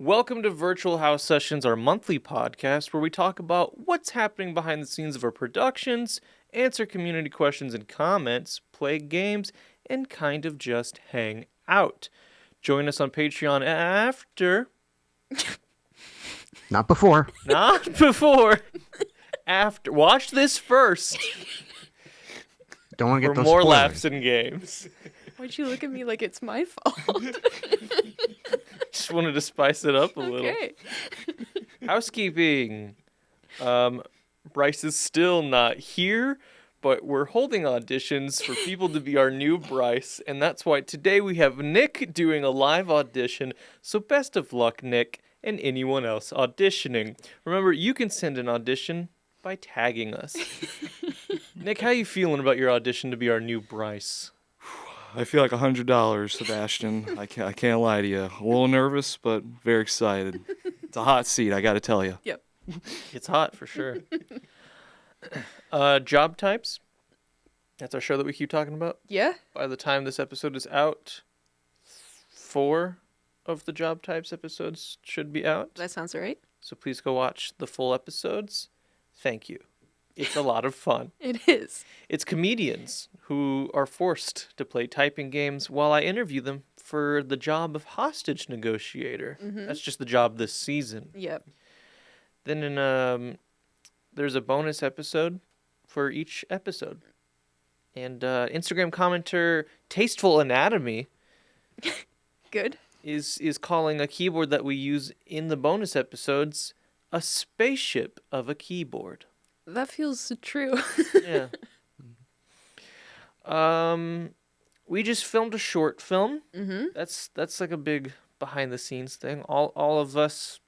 Welcome to Virtual House Sessions, our monthly podcast where we talk about what's happening behind the scenes of our productions, answer community questions and comments, play games, and kind of just hang out. Join us on Patreon after... Not before. Not before. After. Watch this first. Don't want to get For those more spoilers. laughs and games. Why'd you look at me like it's my fault? Just wanted to spice it up a little. Okay. Housekeeping. Bryce is still not here, but we're holding auditions for people to be our new Bryce, and that's why today we have Nick doing a live audition. So best of luck, Nick, and anyone else auditioning. Remember, you can send an audition by tagging us. Nick, how you feeling about your audition to be our new Bryce? I feel like $100, Sebastian. I can't lie to you. A little nervous, but very excited. It's a hot seat, I got to tell you. Yep. It's hot for sure. Job types. That's our show that we keep talking about. Yeah? By the time this episode is out, 4 of the job types episodes should be out. That sounds right. So please go watch the full episodes. Thank you. It's a lot of fun. It is. It's comedians who are forced to play typing games while I interview them for the job of hostage negotiator. Mm-hmm. That's just the job this season. Yep. Then there's a bonus episode for each episode. And Instagram commenter Tasteful Anatomy Good. is calling a keyboard that we use in the bonus episodes a spaceship of a keyboard. That feels true. Yeah. We just filmed a short film. Mm-hmm. That's like a big behind the scenes thing. All of us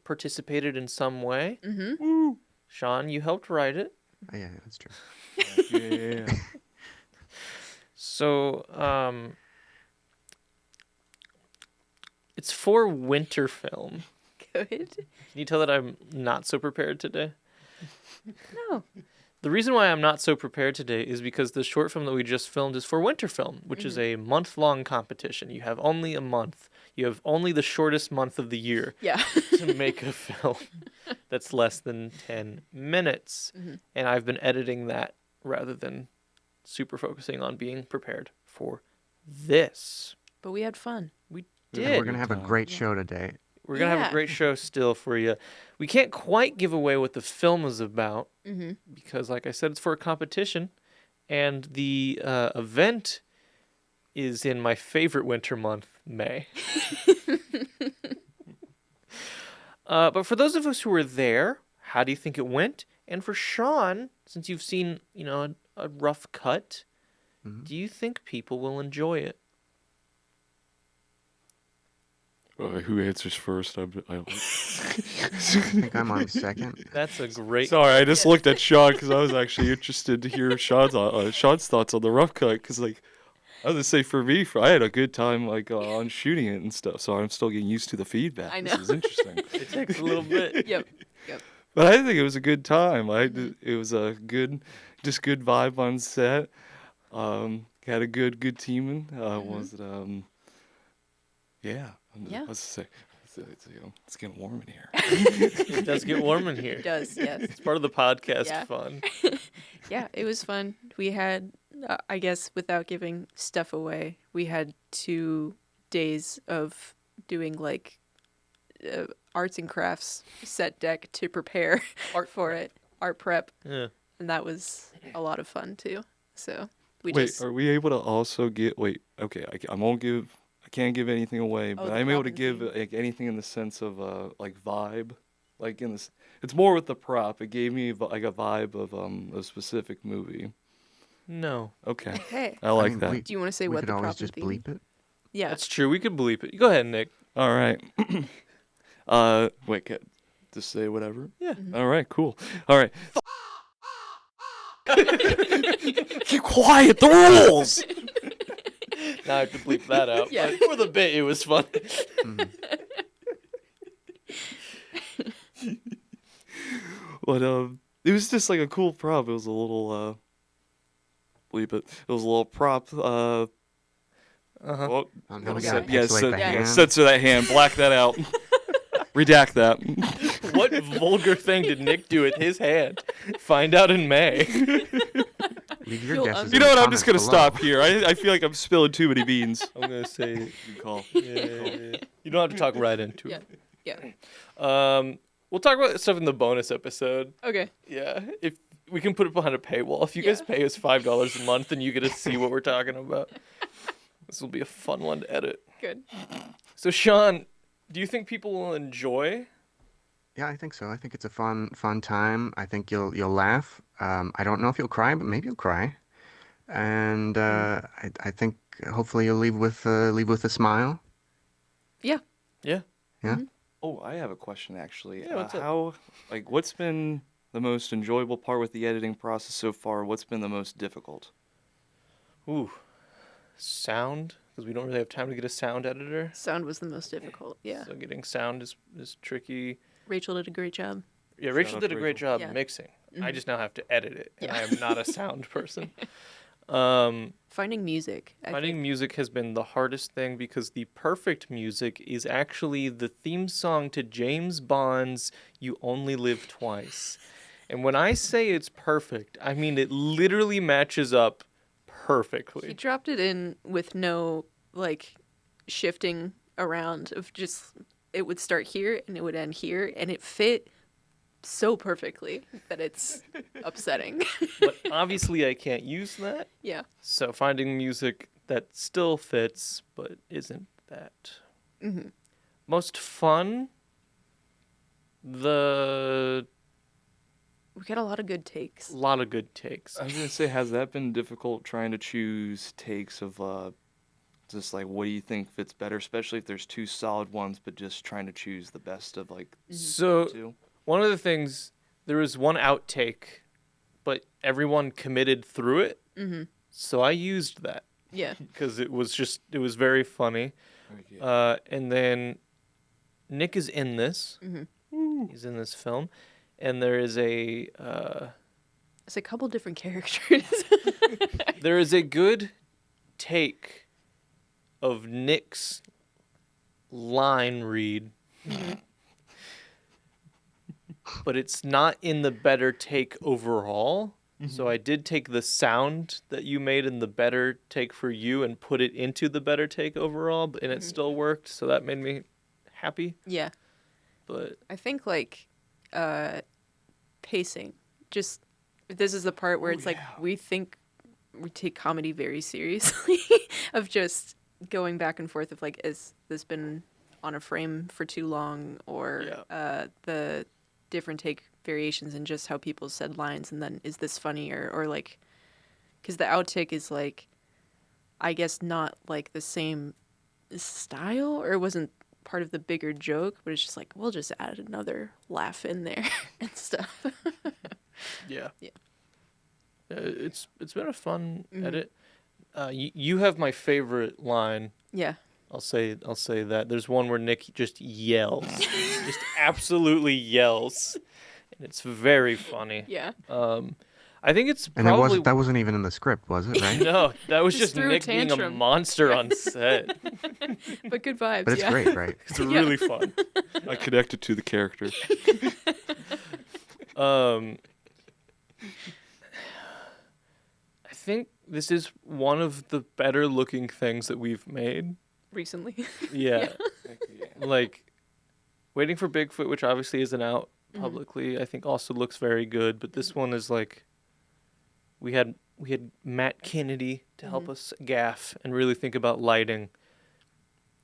participated in some way. Mm-hmm. Woo! Sean, you helped write it. Oh, yeah, that's true. Yeah. So, it's for winter film. Good. Can you tell that I'm not so prepared today? No. The reason why I'm not so prepared today is because the short film that we just filmed is for winter film, which is a month-long competition. You have only a month. You have only the shortest month of the year Yeah. to make a film that's less than 10 minutes. Mm-hmm. And I've been editing that rather than super focusing on being prepared for this. But we had fun. We And did. we're going to have a great show today. We're going to have a Yeah. great show still for you. We can't quite give away what the film is about Mm-hmm. because, like I said, it's for a competition. And the event is in my favorite winter month, May. But for those of us who were there, how do you think it went? And for Sean, since you've seen, a rough cut, do you think people will enjoy it? Who answers first? I think I'm on second. That's a great... Sorry, I just looked at Sean because I was actually interested to hear Sean's thoughts on the rough cut. Because, I was going to say, for me, I had a good time, on shooting it and stuff. So I'm still getting used to the feedback. I know. This is interesting. It takes a little bit. Yep. But I think it was a good time. It was a good vibe on set. Had a good teaming. Was it? Yeah. Yeah. Let's say it's getting warm in here. It does get warm in here. It does, yes. It's part of the podcast Yeah. fun. Yeah, it was fun. We had, I guess, without giving stuff away, we had 2 days of doing, arts and crafts set deck to prepare Art for it. Art prep. Yeah. And that was a lot of fun, too. So we Wait, just... are we able to also get? Wait, okay, I can't give anything away, but the I'm able prop to and give thing. anything in the sense of vibe, in this. It's more with the prop. It gave me a vibe of a specific movie. No. Okay, Okay. I like that. Do you want to say We what could the always prop just and bleep theme? it. Yeah. That's true. We could bleep it. Go ahead, Nick. All right. Wait, just say whatever. Yeah. All right, cool. All right. Keep quiet. The rules. Now I have to bleep that out. Yeah. But for the bit, it was fun. But it was just a cool prop. It was a little bleep it. It was a little prop. Uh-huh. Oh, Now we gotta gotta yeah, pixelate the Yeah. hand. censor that hand. Black that out. Redact that. What vulgar thing did Nick do with his hand? Find out in May. Leave your You'll guesses. You in know the what? I'm just gonna comments below. stop here. I feel like I'm spilling too many beans. I'm gonna say, Good call. yeah. You don't have to talk right into Yeah. it. Yeah. We'll talk about stuff in the bonus episode. Okay. Yeah, if we can put it behind a paywall. If you guys Yeah. pay us $5 a month, then you get to see what we're talking about. This will be a fun one to edit. Good. So, Sean, do you think people will enjoy? Yeah, I think so. I think it's a fun time. I think you'll laugh. I don't know if you'll cry, but maybe you'll cry. And I think hopefully you'll leave with a smile. Yeah. Yeah. Yeah. Oh, I have a question actually. Yeah, what's up? What's been the most enjoyable part with the editing process so far? What's been the most difficult? Ooh, sound, because we don't really have time to get a sound editor. Sound was the most difficult. Yeah. So getting sound is tricky. Rachel did a great job. Yeah, Shout Rachel out did to a great job Yeah. mixing. I Mhm. just now have to edit it, and Yeah. I am not a sound person. Finding music. I Finding think. music has been the hardest thing because the perfect music is actually the theme song to James Bond's You Only Live Twice. And when I say it's perfect, I mean it literally matches up He perfectly. dropped it in with no like shifting around of just it would start here and it would end here and it fit so perfectly that it's upsetting. But obviously I can't use that. Yeah. So finding music that still fits but isn't that. Mhm. Most fun? The We got a lot of good takes. lot of good takes. I was gonna say, has that been difficult trying to choose takes of just like what do you think fits better, especially if there's two solid ones, but just trying to choose the best of like So two? one of the things, there was one outtake, but everyone committed through it. Mhm. So I used that Yeah. because it was very funny. And then Nick is in this. Mhm. He's in this film. And there is a It's a couple different characters. there is a good take of Nick's line read. But it's not in the better take overall. So I did take the sound that you made in the better take for you and put it into the better take overall, and it still worked. So that made me happy. Yeah. But I think like pacing. Just this is the part where it's like we take comedy very seriously of just going back and forth of like, is this been on a frame for too long, or the different take variations and just how people said lines, and then is this funny or like, because the outtake is like, I guess not like the same style, or it wasn't part of the bigger joke, but it's just like we'll just add another laugh in there and stuff. yeah. Yeah. It's been a fun edit. You have my favorite line. Yeah. I'll say that. There's one where Nick just yells. Just absolutely yells. And it's very funny. Yeah. I think it's And probably that wasn't even in the script, was it? Right? no, that was Just just threw a Nick being a tantrum. monster on set. But good vibes. But it's yeah. great, right? It's really fun. I connected to the character. I think this is one of the better looking things that we've made. Recently. Yeah. Like Waiting for Bigfoot, which obviously isn't out publicly, I think also looks very good, but this one is like we had Matt Kennedy to help us gaff and really think about lighting.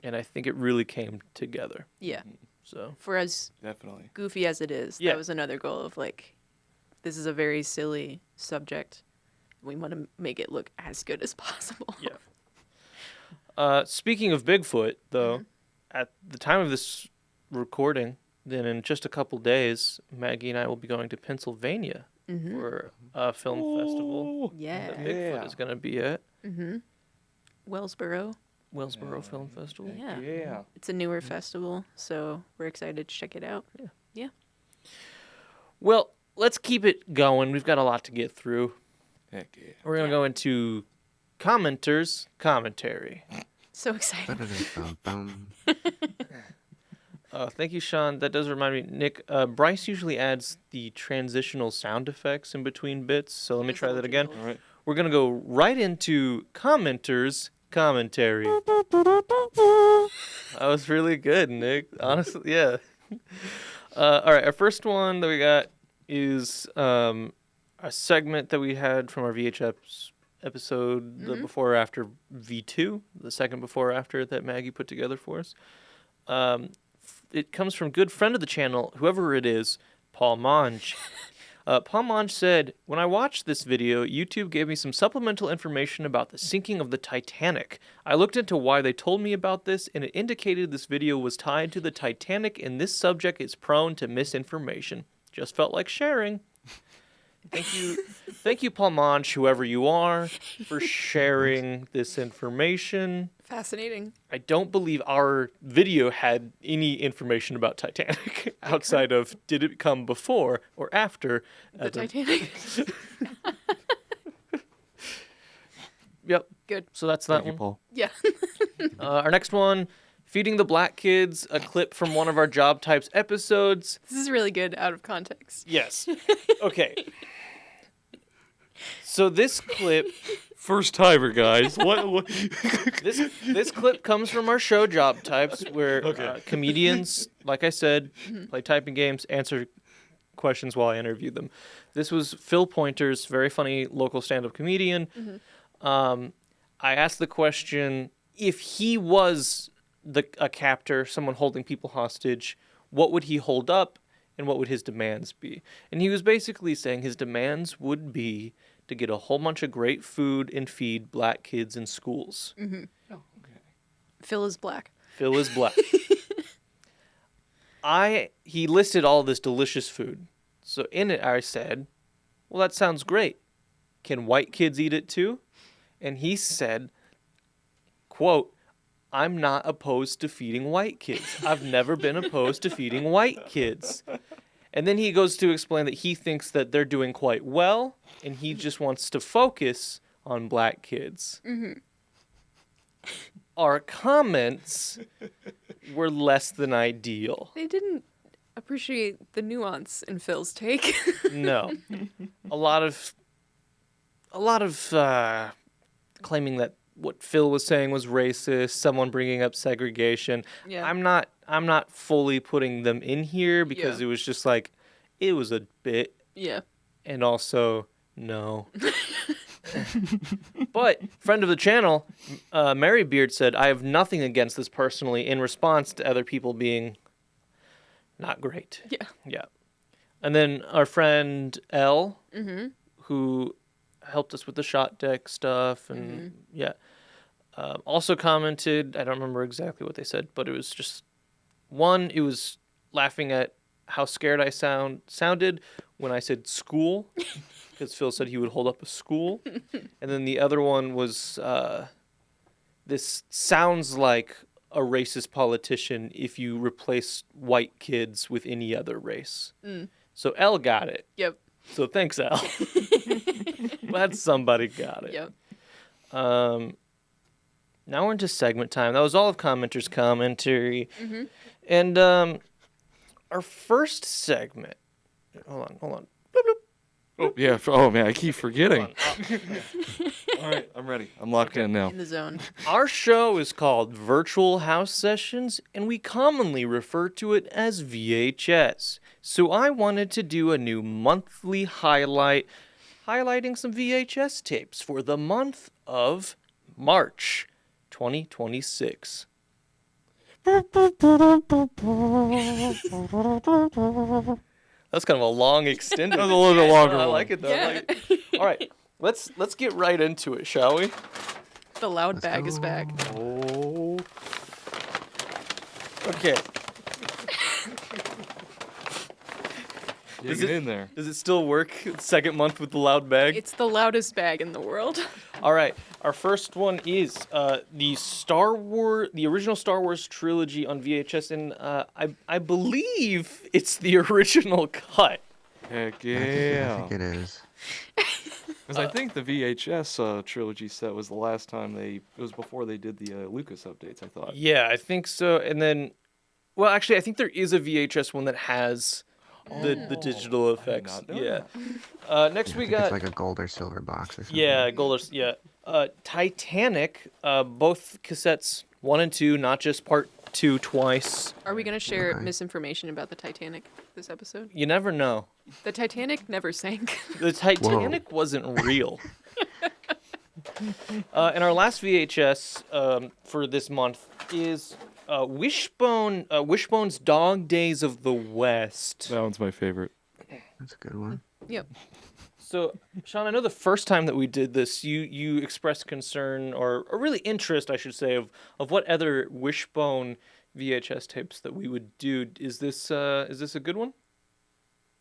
And I think it really came together. Yeah. So For as Definitely. goofy as it is, Yeah. that was another goal of like, this is a very silly subject. We want to make it look as good as possible. Yeah. Speaking of Bigfoot, though, at the time of this recording, then in just a couple days, Maggie and I will be going to Pennsylvania for a film festival Yeah. that Bigfoot is going to be at. Wellsboro. Wellsboro Film Festival. Yeah. Yeah. It's a newer festival, so we're excited to check it out. Yeah. Well, let's keep it going. We've got a lot to get through. Heck yeah. We're going to go into commenters' commentary. So excited. Ba-da-da-bum-bum. Thank you, Sean. That does remind me, Nick. Bryce usually adds the transitional sound effects in between bits, so let me try that again. All right. We're gonna go right into commenters' commentary. That was really good, Nick. Honestly, yeah. All right, our first one that we got is a segment that we had from our VHS episode, the before or after V2, the second before or after that Maggie put together for us. It comes from good friend of the channel, whoever it is, Paul Monge. Paul Monge said, "When I watched this video, YouTube gave me some supplemental information about the sinking of the Titanic. I looked into why they told me about this, and it indicated this video was tied to the Titanic, and this subject is prone to misinformation. Just felt like sharing." Thank you, Paul Monge, whoever you are, for sharing this information. Fascinating. I don't believe our video had any information about Titanic outside of did it come before or after The Titanic. Yep. Good. So that's that Thank you, one. Paul. Yeah. Our next one, feeding the black kids, a clip from one of our job types episodes. This is really good out of context. Yes. Okay. So this clip, First timer, guys. What? this clip comes from our show job types, where comedians, like I said, play typing games, answer questions while I interview them. This was Phil Pointer's very funny local stand-up comedian. I asked the question, if he was a captor, someone holding people hostage, what would he hold up and what would his demands be? And he was basically saying his demands would be to get a whole bunch of great food and feed black kids in schools. Phil is black. Phil is black. He listed all this delicious food. So in it I said, well, that sounds great. Can white kids eat it too? And he said, quote, "I'm not opposed to feeding white kids. I've never been opposed to feeding white kids." And then he goes to explain that he thinks that they're doing quite well, and he just wants to focus on black kids. Our comments were less than ideal. They didn't appreciate the nuance in Phil's take. No. A lot of claiming that what Phil was saying was racist, someone bringing up segregation. Yeah. I'm not fully putting them in here because Yeah. it was just like, it was a bit, Yeah. and also no. But friend of the channel, Mary Beard said, "I have nothing against this personally," in response to other people being not great. Yeah. Yeah. And then our friend Elle, who helped us with the shot deck stuff, and also commented. I don't remember exactly what they said, but it was just one. It was laughing at how scared I sounded when I said school, because Phil said he would hold up a school, and then the other one was this sounds like a racist politician if you replace white kids with any other race. So Elle got it. Yep. So thanks, Elle. Glad somebody got it. Yep. Now we're into segment time. That was all of commenters' commentary. And our first segment. Hold on. Bloop, bloop. Oh, yeah. Oh, man. I keep forgetting. Hold on. All right. I'm ready. I'm locked in now. In the zone. Our show is called Virtual House Sessions, and we commonly refer to it as VHS. So I wanted to do a new monthly highlighting some VHS tapes for the month of March 2026. That's kind of a long extended. That was a little bit longer I one. like it though. Yeah. I like it. All right, let's get right into it, shall we? The loud bag is back. Oh. Okay. Yeah, Is get it- in there. Does it still work? Second month with the loud bag. It's the loudest bag in the world. All right. Our first one is the original Star Wars trilogy on VHS, and I believe it's the original cut. Heck I yeah. think it is. Because I think the VHS trilogy set was the last time it was before they did the Lucas updates, I thought. Yeah, I think so. And then Well, actually, I think there is a VHS one that has the digital I did effects. not know Yeah. that. Next I we think it's got like a gold or silver box or something. yeah, Golders. Yeah. Titanic. Both cassettes 1 and 2, not just part 2 twice. Are we gonna share Okay. misinformation about the Titanic this episode? You never know. The Titanic never sank. The Titanic wasn't real. And our last VHS for this month is Wishbone's Dog Days of the West. That one's my favorite. That's a good one. Yep. So, Sean, I know the first time that we did this, you expressed concern or really interest, I should say, of what other Wishbone VHS tapes that we would do. Is this a good one?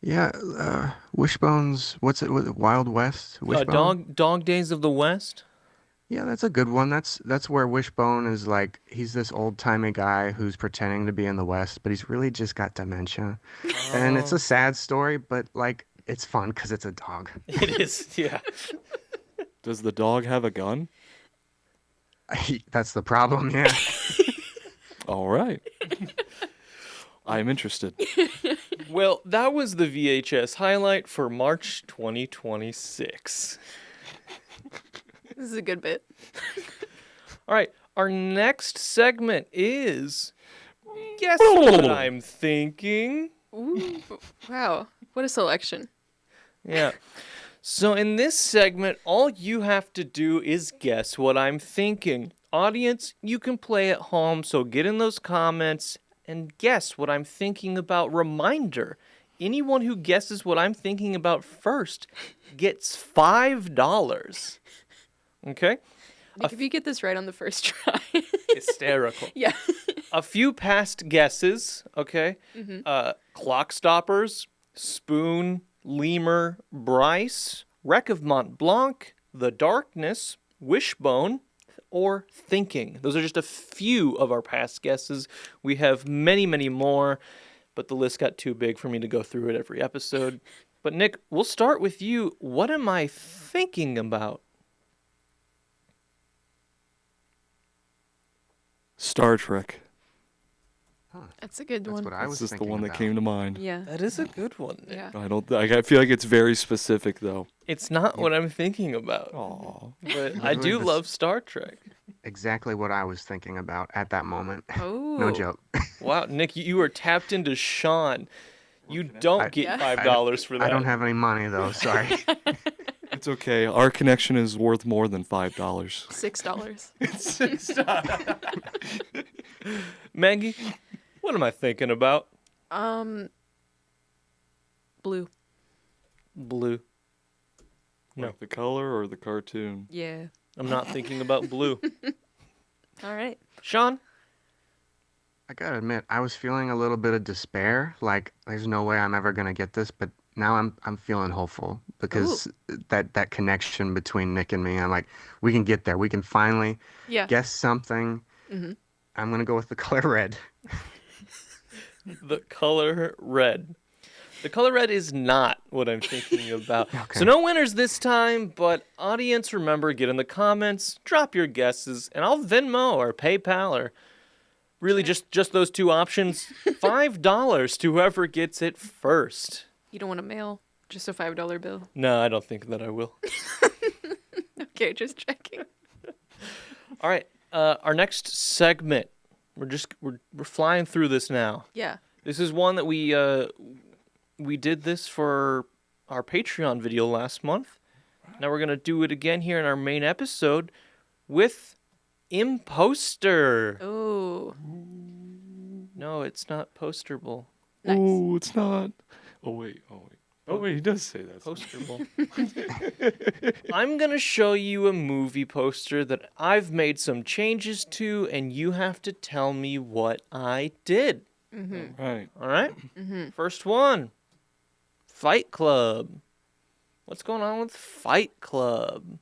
Yeah, Wishbone's, what's it, Wild West? Wishbone? Dog Days of the West. Yeah, that's a good one. That's where Wishbone is like, he's this old-timey guy who's pretending to be in the West, but he's really just got dementia. And it's a sad story, but like, it's fun because it's a dog. It is, yeah. Does the dog have a gun? That's the problem, yeah. All right. I'm interested. Well, that was the VHS highlight for March 2026. This is a good bit. All right, our next segment is Guess What I'm Thinking. Ooh, wow. What a selection. Yeah. So in this segment, all you have to do is guess what I'm thinking. Audience, you can play at home, so get in those comments and guess what I'm thinking about. Reminder, anyone who guesses what I'm thinking about first gets $5. Okay? Nick, if you get this right on the first try. Hysterical. Yeah. A few past guesses, okay? Clock Stoppers, Spoon, Lemur, Bryce, Wreck of Mont Blanc, The Darkness, Wishbone, or Thinking. Those are just a few of our past guesses. We have many, many more, but the list got too big for me to go through it every episode. But Nick, we'll start with you. What am I thinking about? Star Trek. That's a good That's one. what I was This is the thinking one that about. came to mind. Yeah. That is a good one, Nick. Yeah. I feel like it's very specific though. It's not what I'm thinking about, Aw. but I do Literally love Star Trek. Exactly what I was thinking about at that moment. Oh. No joke. Wow, Nick, you are tapped into Sean. You don't get Yeah. $5 for that. I don't have any money though, sorry. It's okay. Our connection is worth more than $5. $6. Maggie, what am I thinking about? Blue. Blue. No. Like the color or the cartoon? Yeah. I'm not thinking about blue. All right. Sean? I gotta admit, I was feeling a little bit of despair. Like, there's no way I'm ever gonna get this, but now I'm feeling hopeful because that connection between Nick and me, I'm like, we can get there. We can finally Yeah. guess something. Mhm. I'm gonna go with the color red. The color red. The color red is not what I'm thinking about. Okay. So no winners this time, but audience, remember, get in the comments, drop your guesses, and I'll Venmo or PayPal or really just those two options. $5 to whoever gets it first. You don't want to mail just a $5 bill. No, I don't think that I will. Okay, just checking. All right, our next segment. We're flying through this now. Yeah. This is one that we did this for our Patreon video last month. Now we're gonna do it again here in our main episode with Imposter. Oh. No, it's not posterable. Nice. Oh, it's not. Oh wait. Oh wait, he does say that. Posterable. I'm gonna show you a movie poster that I've made some changes to, and you have to tell me what I did. Right. All right? First one. Fight Club. What's going on with Fight Club?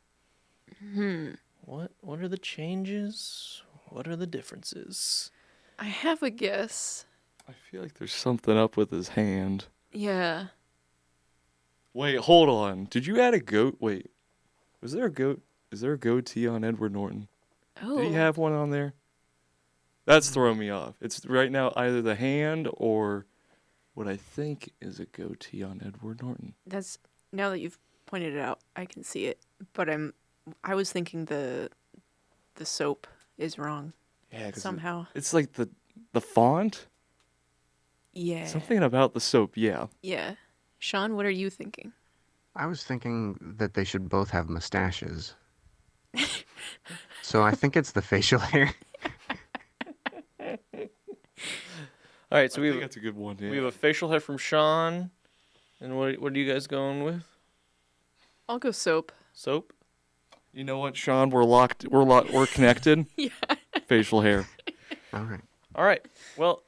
What are the changes? What are the differences? I have a guess. I feel like there's something up with his hand. Yeah. Wait, hold on. Did you add a goat? Wait. Was there a goat? Is there a goatee on Edward Norton? Oh. Did he have one on there? That's throwing me off. It's right now either the hand or what I think is a goatee on Edward Norton. That's now that you've pointed it out, I can see it. But I was thinking the soap is wrong Yeah, 'cause somehow. it's like the font. Yeah. Something about the soap. Yeah. Yeah. Sean, what are you thinking? I was thinking that they should both have mustaches. So I think it's the facial hair. All right, so I we think have that's a good one. Yeah. we have a facial hair from Sean, and what are you guys going with? I'll go soap. Soap. You know what, Sean? We're connected. Yeah. Facial hair. All right. All right. Well,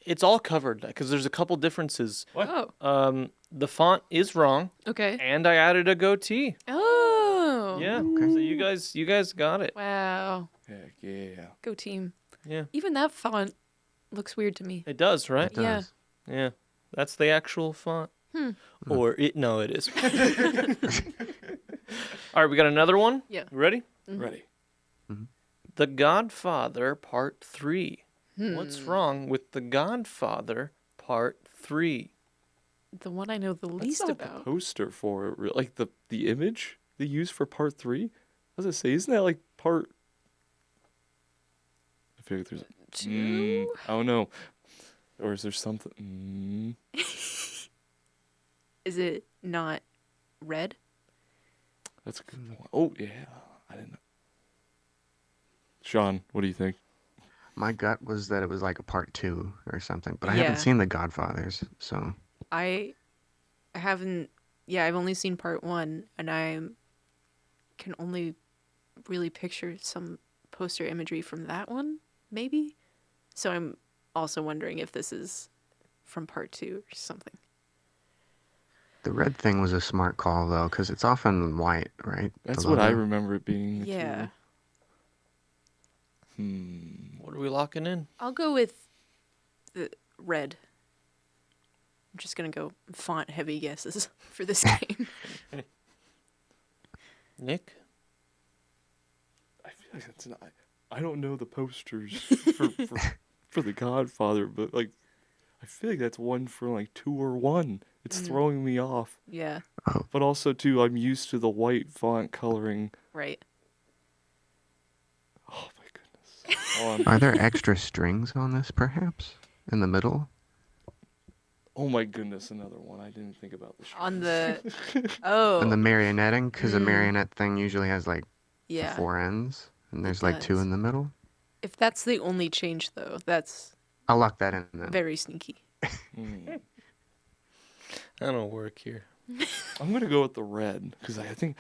it's all covered because there's a couple differences. Oh. The font is wrong, Okay. and I added a goatee. Oh. Yeah. Okay. So you guys got it. Wow. Heck yeah. Go team. Yeah. Even that font looks weird to me. It does, right? It does. Yeah. Yeah. That's the actual font. Or it is. All right, we got another one. Yeah. You ready? Ready. The Godfather Part 3. What's wrong with The Godfather Part 3? The one I know the That's least not about. the poster for it. Like the image they use for part 3. What does it say? Isn't that like part? I feel like there's. 2? I don't know. Or is there something? Is it not red? That's a good point. Oh yeah, I didn't know. Sean, what do you think? My gut was that it was like a part 2 or something, but I Yeah. haven't seen The Godfathers, so I haven't. Yeah, I've only seen part 1, and I can only really picture some poster imagery from that one, maybe. So I'm also wondering if this is from part 2 or something. the red thing was a smart call though, because it's often white, right? The That's what I logo? remember it being. too. Yeah. What are we locking in? I'll go with the red. I'm just gonna go font heavy guesses for this game. Nick? I feel like that's not. I don't know the posters for The Godfather, but like, I feel like that's one for like 2 or 1. It's throwing me off. Yeah, But also too, I'm used to the white font coloring. right. Oh my goodness. Are there extra strings on this, perhaps, in the middle? Oh my goodness, another one. I didn't think about this. On the oh And the marionetting, because a marionette thing usually has like yeah. 4 ends, and there's like 2 does. in the middle. If that's the only change, though, that's I'll lock that in then. very sneaky. I don't work here. I'm gonna go with the red because I think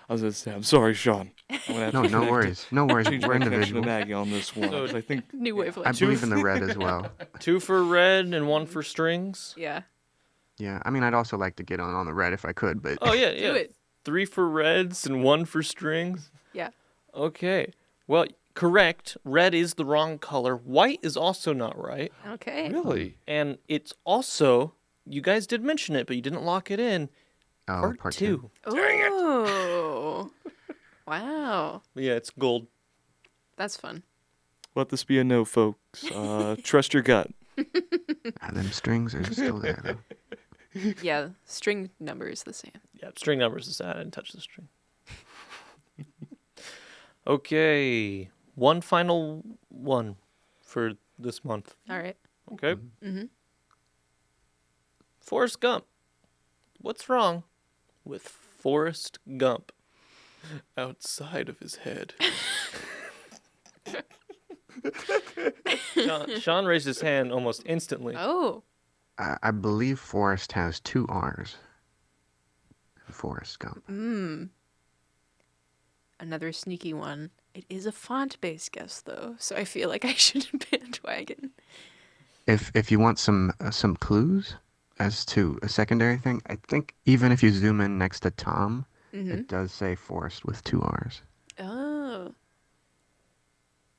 I was gonna say I'm sorry, Sean. I'm gonna have No, to no connect worries. No worries. Change We're my connection to individual. Maggie on this one. 'cause I think New I wavelength. believe in the red as well. 2 for red and 1 for strings. Yeah. Yeah, I mean, I'd also like to get on the red if I could, but Oh yeah, Do yeah. it. 3 for reds and 1 for strings. Yeah. Okay. Well, correct. Red is the wrong color. White is also not right. Okay. really. And it's also, you guys did mention it, but you didn't lock it in. oh, Part 2. Oh. Wow. Yeah, it's gold. That's fun. Let this be a no, folks. Trust your gut. Them strings are still there though. Yeah. String number is the same. Yeah, string numbers is that. I didn't touch the string. Okay. One final one for this month. All right. Okay. Mm-hmm. Forrest Gump. What's wrong with Forrest Gump outside of his head? Sean raised his hand almost instantly. Oh. I believe Forrest has 2 R's. Forrest Gump. Another sneaky one. It is a font-based guess, though, so I feel like I shouldn't bandwagon. If you want some clues as to a secondary thing, I think even if you zoom in next to Tom, it does say Forrest with 2 R's. Oh.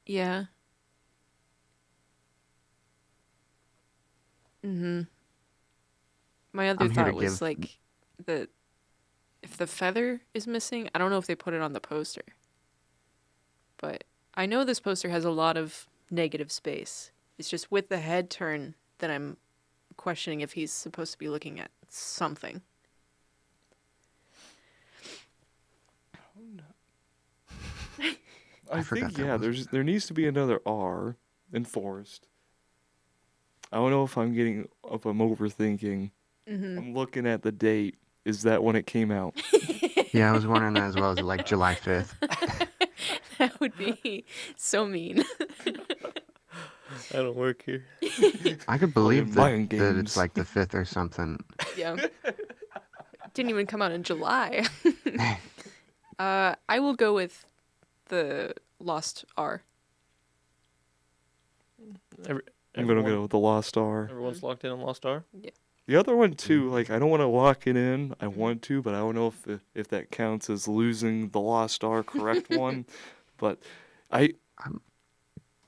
Yeah. Mm-hmm. My other I'm here to thought was give- like that if the feather is missing, I don't know if they put it on the poster. But I know this poster has a lot of negative space. It's just with the head turn that I'm questioning if he's supposed to be looking at something. I forgot think that was- there needs to be another R in forest. I don't know if I'm overthinking. I'm looking at the date. Is that when it came out? Yeah, I was wondering that as well. Is it like July 5th? That would be so mean. I don't work here. I could believe mind that it's games. like the 5th or something. Yeah. Didn't even come out in July. I will go with the Lost R. I'm gonna go with the Lost R. Everyone's locked in on Lost R. The other one too, like I don't want to lock it in. I want to, but I don't know if that counts as losing the Lost R correct one. But I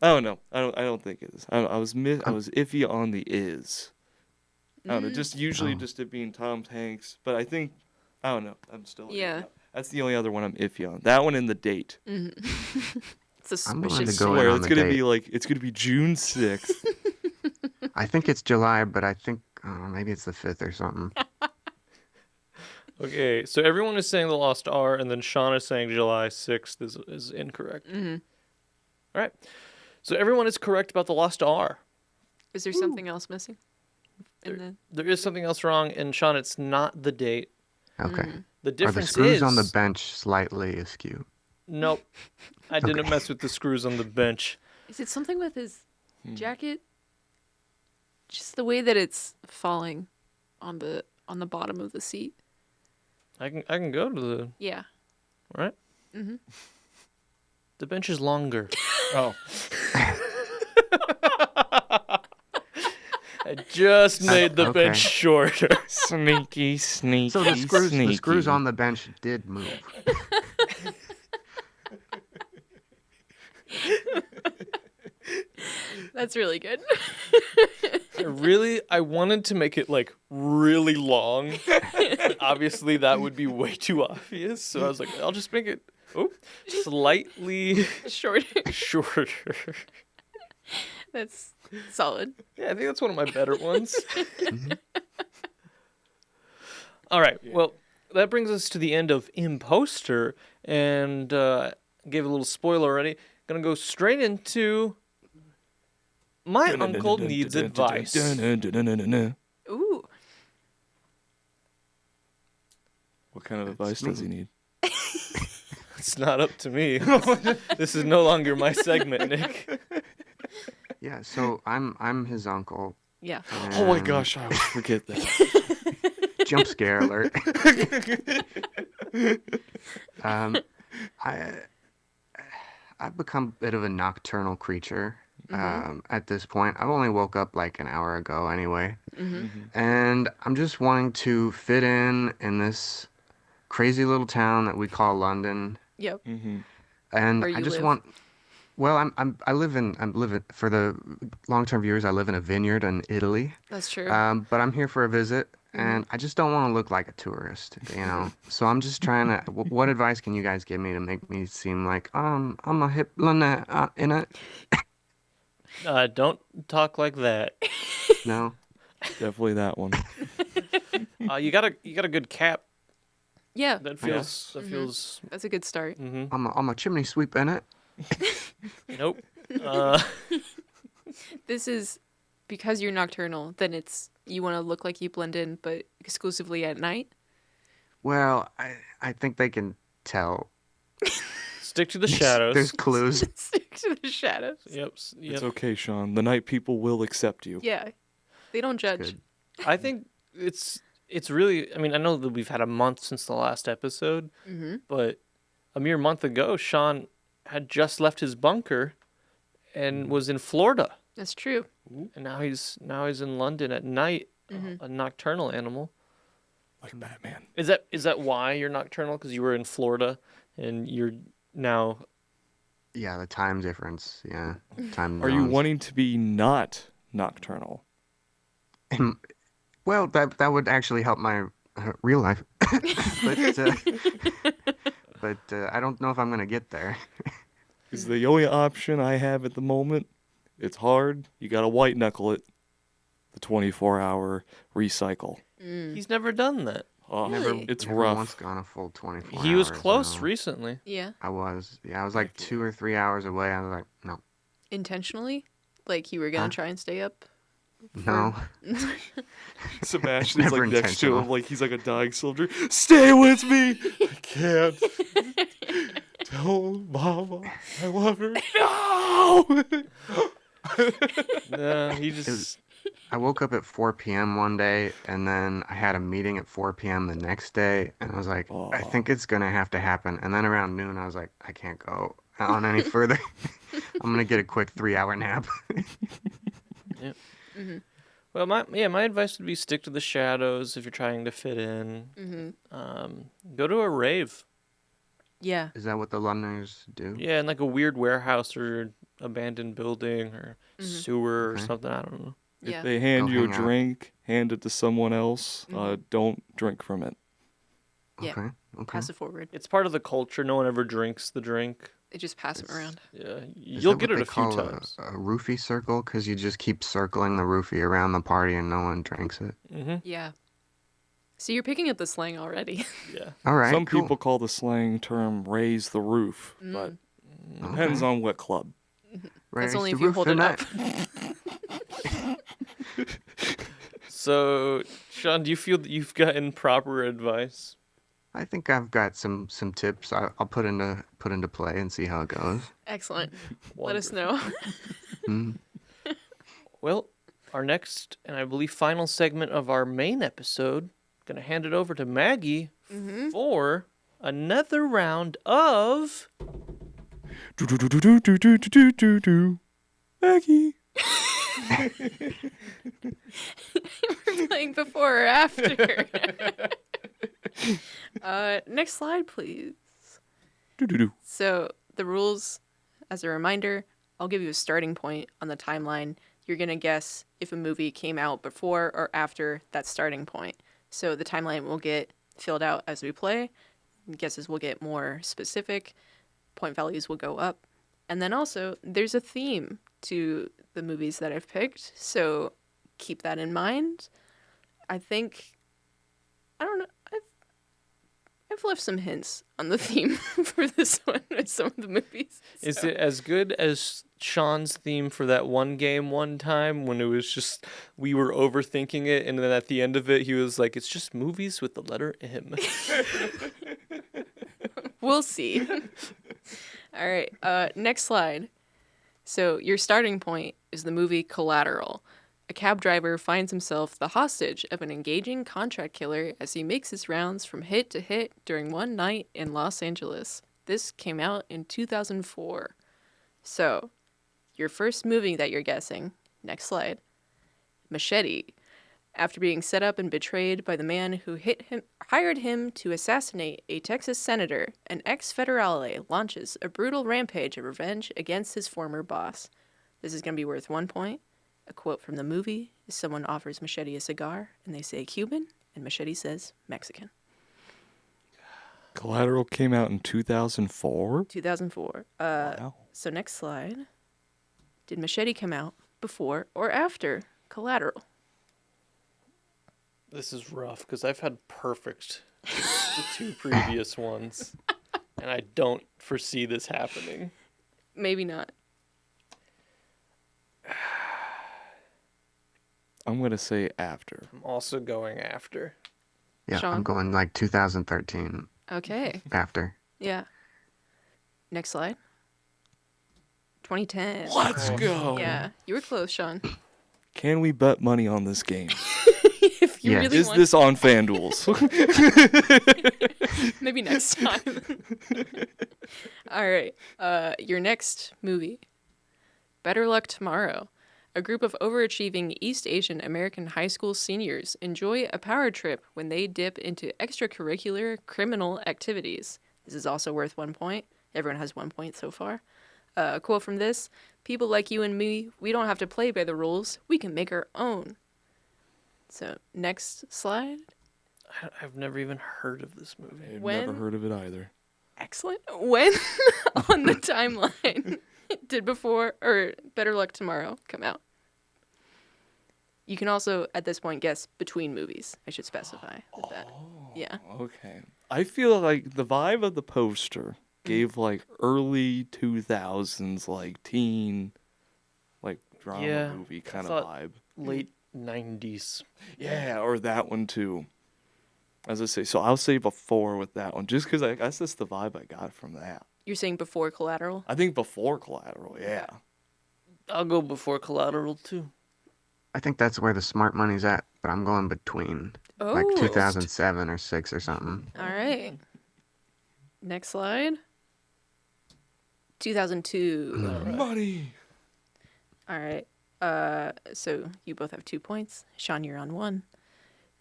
don't know. I don't think it is. I was iffy on the is. I don't know. Just usually just it being Tom Hanks, but I think I don't know. I'm still Yeah. That's the only other one I'm iffy on. That one and the date. I'm willing Suspicious. to go in Swear on it's the gonna date. be like it's gonna be June 6th. I think it's July, but I think maybe it's the 5th or something. Okay, so everyone is saying the Lost R, and then Sean is saying July 6th is incorrect. Mm-hmm. All right. So everyone is correct about the Lost R. Is there something else missing? There is something else wrong, and Sean, it's not the date. Okay. The Are the difference screws is on the bench slightly askew? Nope. I didn't mess with the screws on the bench. Is it something with his jacket? Just the way that it's falling on the bottom of the seat. I can go to the Yeah. right. Mm-hmm. The bench is longer. Oh. I just made the okay. bench shorter. Sneaky. So the screws on the bench did move. That's really good. I wanted to make it like really long. But obviously, that would be way too obvious. So I was like, I'll just make it slightly Short. shorter. That's solid. Yeah, I think that's one of my better ones. All right. Well, that brings us to the end of Imposter, and gave a little spoiler already. Gonna go straight into my uncle needs advice. Ooh. What kind of advice does he need? It's not up to me. This is no longer my segment, Nick. Yeah, so I'm his uncle. Yeah. Oh my and- gosh, I always forget that. Jump scare alert. I've become a bit of a nocturnal creature at this point. I've only woke up like an hour ago anyway. And I'm just wanting to fit in this crazy little town that we call London. Yep. And Where I you just live. want well, I'm living for the long-term viewers, I live in a vineyard in Italy. That's true. But I'm here for a visit, and I just don't want to look like a tourist, you know. So I'm just trying to. What advice can you guys give me to make me seem like I'm a hip London in it? Don't talk like that. No. Definitely that one. You got a good cap. Yeah. That feels That's a good start. I'm a chimney sweep in it. Nope. This is because you're nocturnal, then you want to look like you blend in, but exclusively at night. Well, I think they can tell. Stick to the shadows. There's clues. Stick to the shadows. Yep. It's okay, Sean. The night people will accept you. Yeah. They don't judge. Good. I think it's really. I mean, I know that we've had a month since the last episode, but a mere month ago, Sean had just left his bunker and was in Florida, That's true. and now he's in London at night, a nocturnal animal. Like Batman. Is that why you're nocturnal? Because you were in Florida and you're now. Yeah, the time difference. Yeah, time. Are you zones. wanting to be not nocturnal? Well, that would actually help my real life, but I don't know if I'm gonna get there. It's the only option I have at the moment. It's hard. You gotta white knuckle it. The 24-hour recycle. He's never done that. Oh, Really? it's Never rough. once gone a full 24 He was hours, close no. recently. Yeah. I was like 2 or 3 hours away. I was like, no, Intentionally? Like you were gonna Huh? try and stay up? no. Sebastian's never like next to intentional. him, like he's like a dying soldier. Stay with me. I can't. Tell Mama I love her. No. No, he just. I woke up at 4 p.m. one day, and then I had a meeting at 4 p.m. the next day, and I was like, I think it's gonna have to happen. And then around noon, I was like, I can't go on any further. I'm gonna get a quick 3-hour nap. Yeah. Mm-hmm. Well, my advice would be stick to the shadows if you're trying to fit in. Mm-hmm. Go to a rave. Yeah. Is that what the Londoners do? Yeah, in like a weird warehouse or abandoned building or sewer or Okay. something. I don't know. If Yeah. they hand Go you a hang out. drink, hand it to someone else. Don't drink from it. Yeah. Okay. Okay. Pass it forward. It's part of the culture. No one ever drinks the drink. They just pass them around. Yeah, Is you'll that get what it they a few call times. a roofie circle? Because you just keep circling the roofie around the party and no one drinks it. Mm-hmm. Yeah. So you're picking up the slang already. Yeah. All right. Some cool. people call the slang term "raise the roof," but depends on what club. That's Raise only the if you roof hold it up. tonight. So, Sean, do you feel that you've gotten proper advice? I think I've got some tips. I'll put into play and see how it goes. Excellent. Let us know. Mm. Well, our next and I believe final segment of our main episode, gonna hand it over to Maggie for another round of Maggie. We're playing before or after. Next slide, please. So the rules, as a reminder, I'll give you a starting point on the timeline. You're going to guess if a movie came out before or after that starting point. So the timeline will get filled out as we play. Guesses will get more specific. Point values will go up. And then also, there's a theme to the movies that I've picked. So keep that in mind. I don't know. I've left some hints on the theme for this one with some of the movies. Is it as good as Sean's theme for that one game one time when it was just we were overthinking it and then at the end of it he was like, it's just movies with the letter M. We'll see. All right, next slide. So your starting point is the movie Collateral. A cab driver finds himself the hostage of an engaging contract killer as he makes his rounds from hit to hit during one night in Los Angeles. This came out in 2004. So, your first movie that you're guessing, next slide, Machete. After being set up and betrayed by the man who hired him to assassinate a Texas senator, an ex-federale launches a brutal rampage of revenge against his former boss. This is going to be worth 1 point. A quote from the movie is someone offers Machete a cigar, and they say Cuban, and Machete says Mexican. Collateral came out in 2004. 2004. Wow. So next slide. Did Machete come out before or after Collateral? This is rough because I've had perfect the two previous ones, and I don't foresee this happening. Maybe not. I'm going to say after. I'm also going after. Yeah, Sean? I'm going like 2013 Okay. after. Yeah. Next slide. 2010. Let's go. Yeah. You were close, Sean. Can we bet money on this game? If you Yes. really Is want, this on FanDuel's? maybe next time. All right. Your next movie. Better Luck Tomorrow. A group of overachieving East Asian American high school seniors enjoy a power trip when they dip into extracurricular criminal activities. This is also worth 1 point. Everyone has 1 point so far. A quote from this: "People like you and me, we don't have to play by the rules. We can make our own." So, next slide. I've never even heard of this movie. I've When- never heard of it either. Excellent. When on the timeline did Before or Better Luck Tomorrow come out? You can also, at this point, guess between movies. I should specify with that. Yeah. Okay. I feel like the vibe of the poster gave like early 2000s, like teen, like drama Yeah, movie I kind of thought- vibe. Late 90s. Yeah, or that one too. As I say, so I'll say Before with that one, just because I guess that's the vibe I got from that. You're saying Before Collateral? I think Before Collateral, yeah. I'll go Before Collateral too. I think that's where the smart money's at, but I'm going between. Like Oh. 2007 or 6 or something. All right. Next slide. 2002. Money. All right. So you both have 2 points. Sean, you're on 1.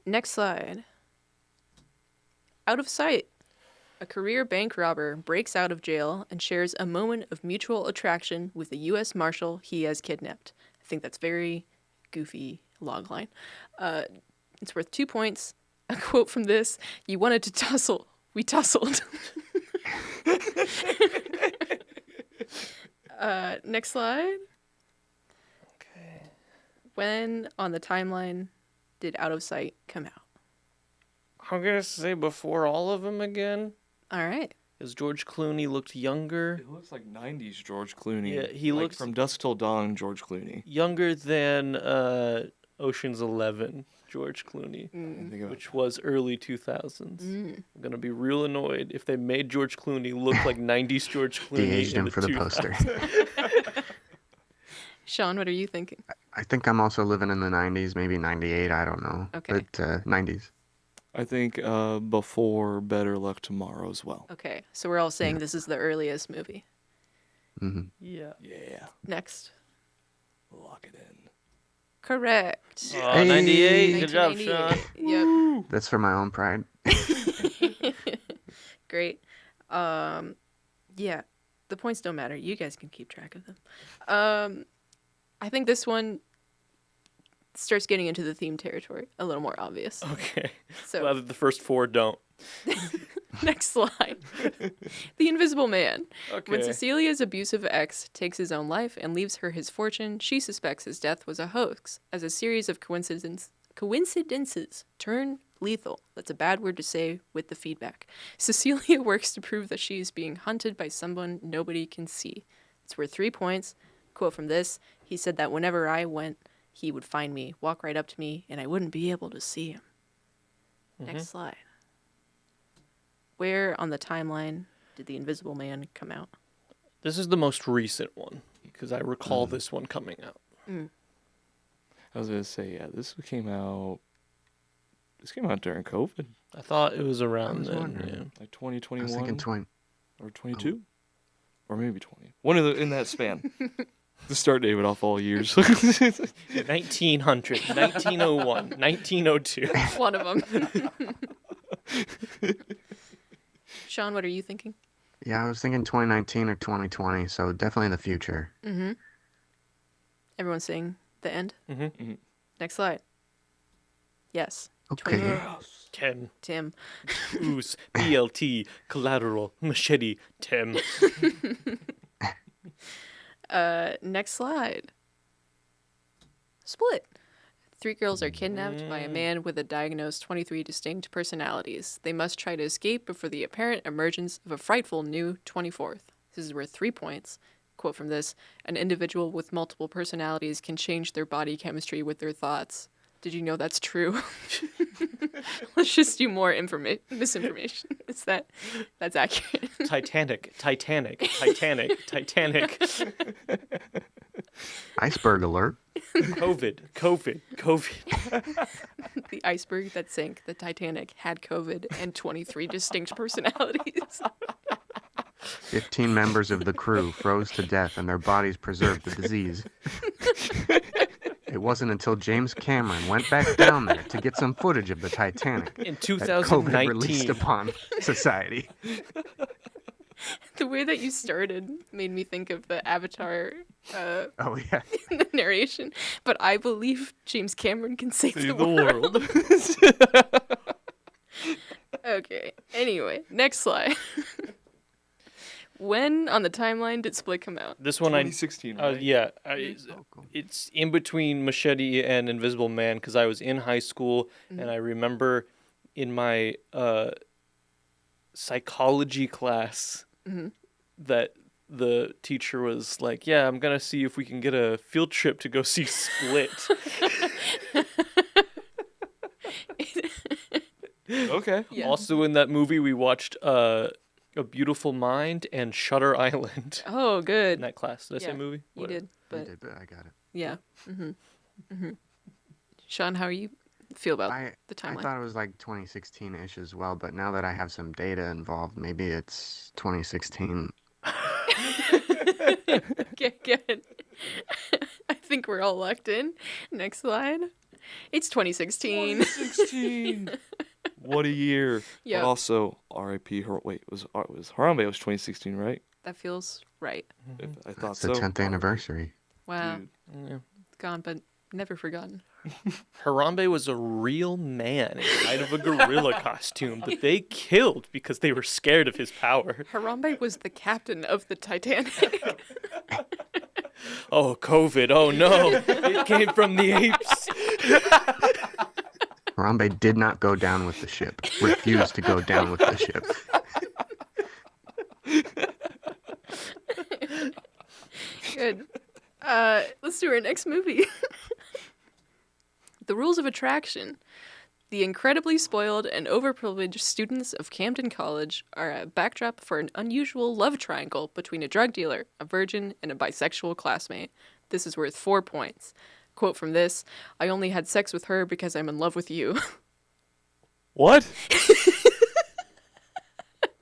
Next slide. Out of Sight. A career bank robber breaks out of jail and shares a moment of mutual attraction with a U.S. Marshal he has kidnapped. I think that's very goofy logline. It's worth 2 points. A quote from this: "You wanted to tussle. We tussled." Next slide. Okay. When on the timeline did Out of Sight come out? I'm gonna say before all of them again, All right. because George Clooney looked younger. It looks like 90s George Clooney. Yeah, he like looks- from Dusk Till Dawn George Clooney. Younger than Ocean's 11 George Clooney, I think which was early 2000s. Mm. I'm gonna be real annoyed if they made George Clooney look like 90s George Clooney. De-aged in him for the 2000s. poster. Sean, what are you thinking? I think I'm also living in the 90s, maybe 98, I don't know. Okay. But 90s. I think Before Better Luck Tomorrow as well. Okay, so we're all saying this is the earliest movie. Hmm. Yeah. Yeah. Next. Lock it in. Correct. Oh, 98. Good job, Sean. 1998. That's for my own pride. Yep. Great. Yeah, the points don't matter. You guys can keep track of them. I think this one starts getting into the theme territory, a little more obvious. Okay. So Glad that the first 4 don't. next slide. The Invisible Man. When Okay. Cecilia's abusive ex takes his own life and leaves her his fortune, she suspects his death was a hoax, as a series of coincidences turn lethal. That's a bad word to say with the feedback. Cecilia works to prove that she is being hunted by someone nobody can see. It's worth 3 points. Quote from this: "He said that whenever I went, he would find me, walk right up to me, and I wouldn't be able to see him." Next slide. Where on the timeline did The Invisible Man come out? This is the most recent one, because I recall this one coming out. I was gonna say, yeah, this came out. This came out during COVID, I thought it was I around was then. wondering. Yeah. like I was 2021 thinking 20. or 22, or maybe 20. One of the in that span. The start date would off all years. 1900, 1901, 1902. One of them. Sean, what are you thinking? Yeah, I was thinking 2019 or 2020, so definitely in the future. Mm-hmm. Everyone's saying the end? Mm-hmm. Next slide. Yes. Okay. 10. Tim. Ooze, BLT, collateral, machete, Tim. Next slide. Split. 3 girls are kidnapped by a man with a diagnosed 23 distinct personalities. They must try to escape before the apparent emergence of a frightful new 24th. This is worth 3 points. Quote from this: "An individual with multiple personalities can change their body chemistry with their thoughts." Did you know that's true? Let's just do more misinformation. That's accurate? Titanic. Iceberg alert. COVID. The iceberg that sank the Titanic had COVID and 23 distinct personalities. 15 members of the crew froze to death and their bodies preserved the disease. It wasn't until James Cameron went back down there to get some footage of the Titanic In that COVID released 2019. upon society. The way that you started made me think of the Avatar Oh, yeah. the narration, but I believe James Cameron can save the The world. world. Okay. Anyway, next slide. When on the timeline did Split come out? This one 2016, right? yeah, Oh, cool. it's in between Machete and Invisible Man because I was in high school and I remember in my psychology class that the teacher was like, "Yeah, I'm gonna see if we can get a field trip to go see Split." Okay. Yeah. Also in that movie, we watched A Beautiful Mind and Shutter Island Oh, in good. that class. Did I say Yeah, movie? You Whatever. did, You but did, but I got it. yeah. Sean, how you feel about I the I timeline? thought it was like 2016-ish as well, but now that I have some data involved, maybe it's 2016. Okay, good. I think we're all locked in. Next slide. It's 2016. 2016. What a year. Yep. But also, R.I.P. Wait, was Harambe was 2016, right? That feels right. If I thought It's the so. 10th anniversary. Wow. Dude. Yeah. It's gone, but never forgotten. Harambe was a real man inside of a gorilla costume, but they killed because they were scared of his power. Harambe was the captain of the Titanic. Oh, COVID. Oh, no. It came from the apes. Harambe did not go down with the ship. Refused to go down with the ship. Good. Let's do our next movie. The Rules of Attraction. The incredibly spoiled and overprivileged students of Camden College are a backdrop for an unusual love triangle between a drug dealer, a virgin, and a bisexual classmate. This is worth 4 points. Quote from this: "I only had sex with her because I'm in love with you." What?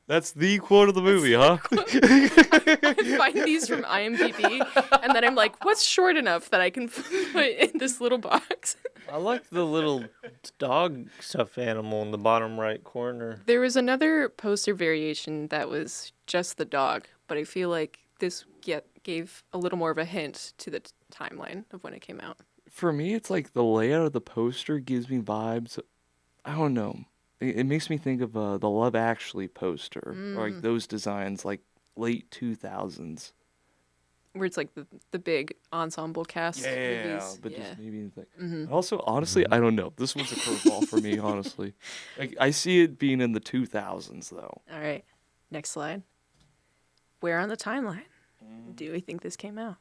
That's the quote of the movie, huh? I find these from IMDb, and then I'm like, what's short enough that I can put in this little box? I like the little dog stuffed animal in the bottom right corner. There was another poster variation that was just the dog, but I feel like this gave a little more of a hint to the timeline of when it came out. For me, it's like the layout of the poster gives me vibes. I don't know. It makes me think of the Love Actually poster, or like those designs, like late 2000s. Where it's like the big ensemble cast movies. But Yeah. just maybe like. Also, honestly, I don't know. This one's a curveball for me, honestly. Like I see it being in the 2000s though. All right, next slide. Where on the timeline do we think this came out?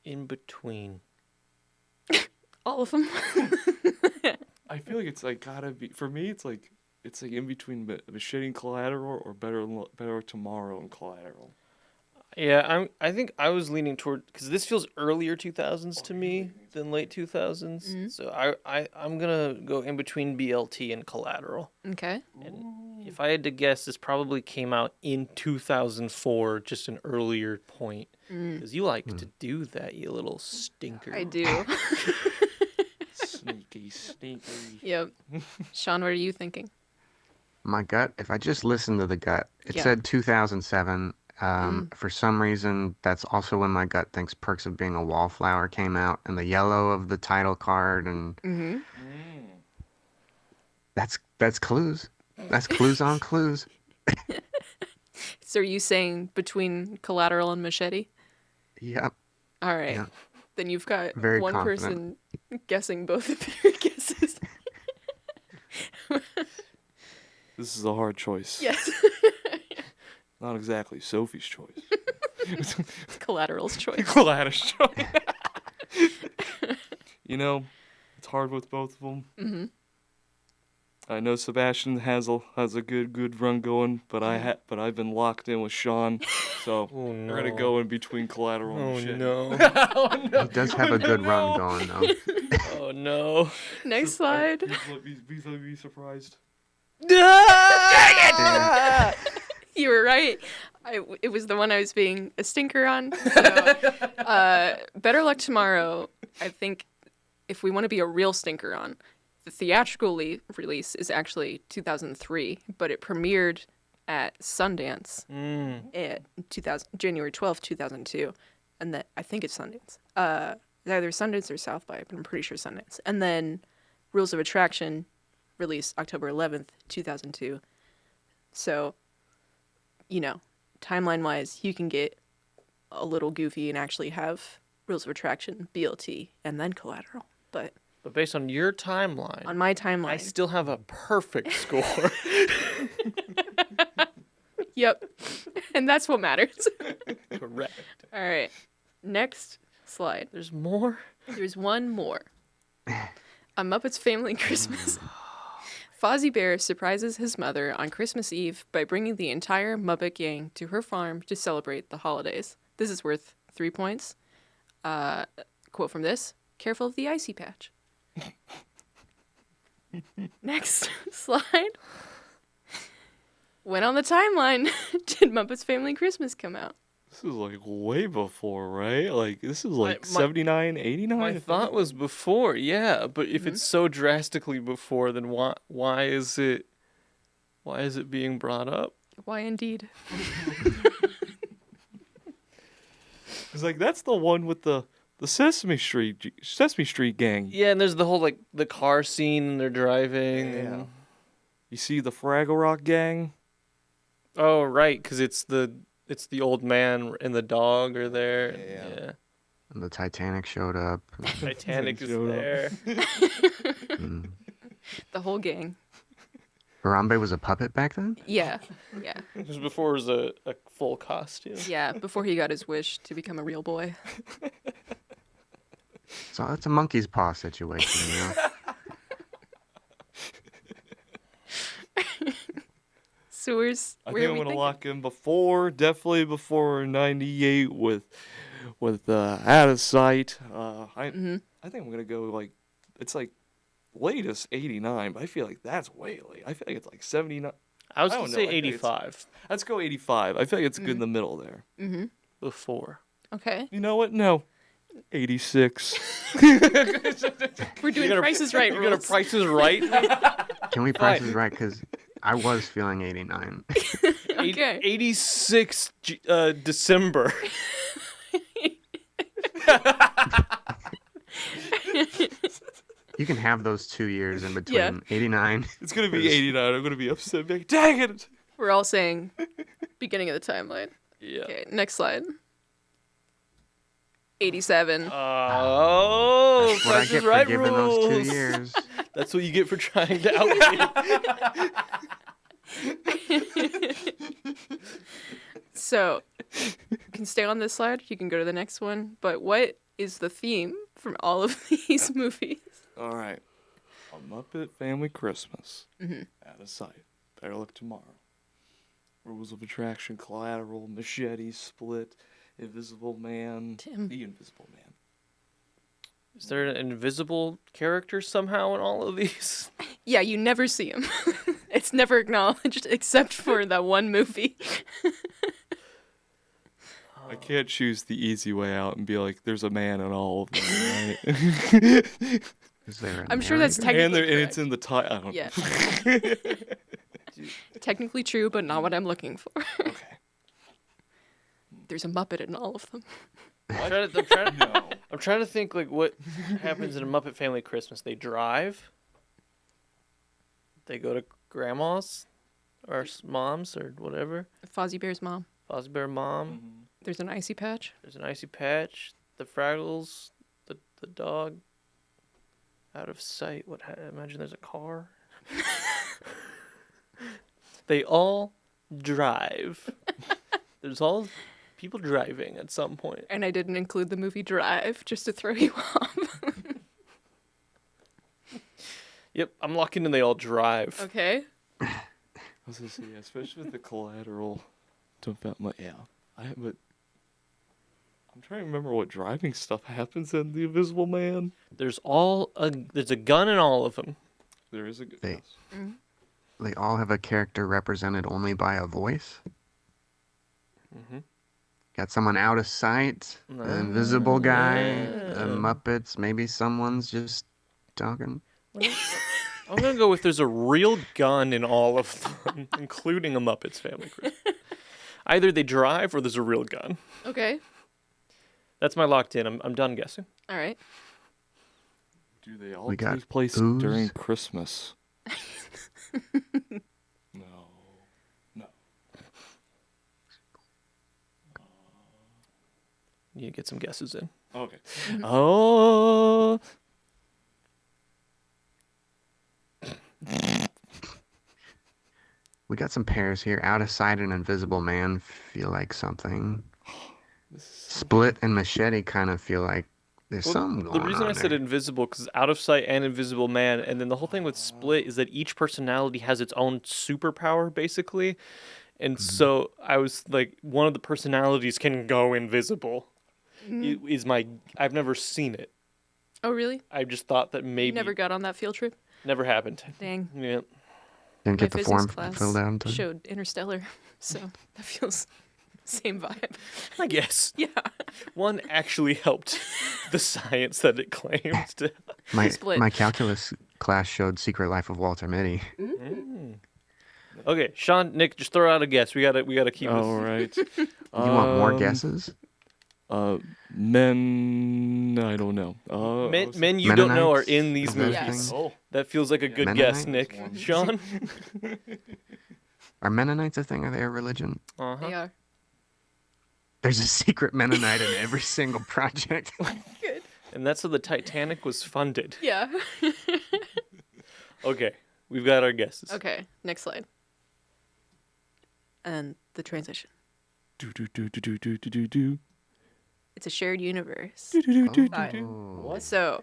In between. All of them. I feel like it's like gotta be for me. It's like in between Machete and Collateral or Better Tomorrow and Collateral. Yeah, I think I was leaning toward because this feels earlier 2000s to me than late 2000s. So I'm gonna go in between BLT and Collateral. Okay. And if I had to guess, this probably came out in 2004, just an earlier point. Because you like to do that, you little stinker. I do. Sneaky. Yep. Sean, what are you thinking? My gut, if I just listened to the gut, it Yeah. said 2007. For some reason, that's also when my gut thinks Perks of Being a Wallflower came out, and the yellow of the title card, and that's clues. That's clues on clues. So are you saying between Collateral and Machete? Yep. All right. Yeah. Then you've got Very one confident. person guessing both of your guesses. This is a hard choice. Yes. Not exactly Sophie's choice. Collateral's choice. Gladys choice. You know, it's hard with both of them. Mm-hmm. I know Sebastian has a good run going, but I've been locked in with Sean, so Oh, no. we're gonna go in between Collateral Oh and shit. no. He does have a good run going, though. Oh no. Next slide. Please let me be surprised. You were right. It was the one I was being a stinker on. So, Better Luck Tomorrow, I think if we want to be a real stinker on, the theatrical release is actually 2003, but it premiered at Sundance at January 12th, 2002. And that I think it's Sundance. It's either Sundance or South by, but I'm pretty sure Sundance. And then Rules of Attraction released October 11th, 2002. So, you know, timeline-wise, you can get a little goofy and actually have Rules of Attraction, BLT, and then Collateral. But based on your timeline, on my timeline, I still have a perfect score. yep. And that's what matters. Correct. All right. Next slide. There's more. There's one more. A Muppets Family Christmas. Fozzie Bear surprises his mother on Christmas Eve by bringing the entire Muppet gang to her farm to celebrate the holidays. This is worth 3 points. Quote from this: "Careful of the icy patch." Next slide. When on the timeline did Muppets Family Christmas come out? This is like way before, right? Like this is like My- 79, 89. My thought was before, yeah, but if it's so drastically before, then why is it being brought up? Why indeed? It's like that's the one with the Sesame Street gang. Yeah, and there's the whole like the car scene and they're driving. Yeah. And... You see the Fraggle Rock gang? Oh, right, because it's the old man and the dog are there. Yeah. And the Titanic showed up. Titanic is Showed up. there. Mm. The whole gang. Harambe was a puppet back then? Yeah. Yeah. It was before it was a full costume. Yeah. Before he got his wish to become a real boy. So it's a monkey's paw situation, you know? So where's I where think are I'm we gonna thinking? lock in definitely before '98 with Out of Sight. I think I'm gonna go like it's like latest '89, but I feel like that's way late. I feel like it's like '79. I was I going don't to know, say I think it's- 85 Let's go '85. I feel like it's good in the middle there. before. Okay. You know what? No, '86. We're doing You're gonna- prices right You're going to rules. prices right? Can we price this right? Because I was feeling 89. Okay. 86 December. You can have those 2 years in between. Yeah. 89. It's gonna be '89. I'm gonna be upset. Like, dang it! We're all saying beginning of the timeline. Yeah. Okay, next slide. 87. Oh, That's what I price get is for right giving rules. those 2 years. That's what you get for trying to outdate. So, you can stay on this slide. You can go to the next one. But what is the theme from all of these movies? All right, A Muppet Family Christmas. Out of Sight. Better Luck Tomorrow. Rules of Attraction. Collateral. Machete. Split. Invisible Man. Tim. The Invisible Man. Is there an invisible character somehow in all of these? Yeah, you never see him. It's never acknowledged except for that one movie. I can't choose the easy way out and be like, there's a man in all of them, right? Is there a I'm sure that's narrator? technically and it's correct. in the title. I don't Yeah. know. Technically true, but not what I'm looking for. Okay. There's a Muppet in all of them. I'm trying to think like what happens in a Muppet Family Christmas. They drive. They go to grandma's or mom's or whatever. Fozzie Bear's mom. Fozzie Bear mom. There's an icy patch. There's an icy patch. The Fraggles. The dog. Out of sight. Imagine there's a car. They all drive. There's all people driving at some point. And I didn't include the movie Drive just to throw you off. Yep, I'm locking in. They all drive. Okay. I was gonna say, yeah, especially with the collateral. But I'm trying to remember what driving stuff happens in The Invisible Man. There's a gun in all of them. There is a good. They- Yes. They all have a character represented only by a voice. Mm-hmm. Got someone out of sight, Ah, the invisible guy, yeah. the Muppets. Maybe someone's just talking. I'm gonna go with there's a real gun in all of them, including a Muppets Family Christmas. Either they drive or there's a real gun. Okay. That's my locked in. I'm done guessing. All right. Do they all We got take place Ooze. during Christmas? No. No. You need to get some guesses in. Okay. Oh. We got some pairs here. Out of Sight and Invisible Man feel like something. Split and Machete kind of feel like there's something The going reason on I said there. invisible because Out of Sight and Invisible Man, and then the whole thing with Split is that each personality has its own superpower, basically. And so I was like, one of the personalities can go invisible. I've never seen it. Oh, really? I just thought that You maybe never got on that field trip? never happened. Dang. Yeah. Didn't My get the physics form class filled out in time. showed Interstellar, so that feels same vibe. I guess Yeah. one actually helped the science that it claims to. Split. My calculus class showed Secret Life of Walter Mitty. Okay, Sean, Nick, just throw out a guess. We gotta keep All this. right. You want more guesses? Men. I don't know. Men you don't know are Mennonites? in these Is that a movies. thing? Oh. That feels like a good guess, Mennonites? Nick. Sean? Are Mennonites a thing? Are they a religion? Uh-huh. They are. There's a secret Mennonite in every single project. Good. And that's how the Titanic was funded. Yeah. Okay, we've got our guesses. Okay, next slide. And the transition. Do do do do do do do do do. It's a shared universe. Oh. So,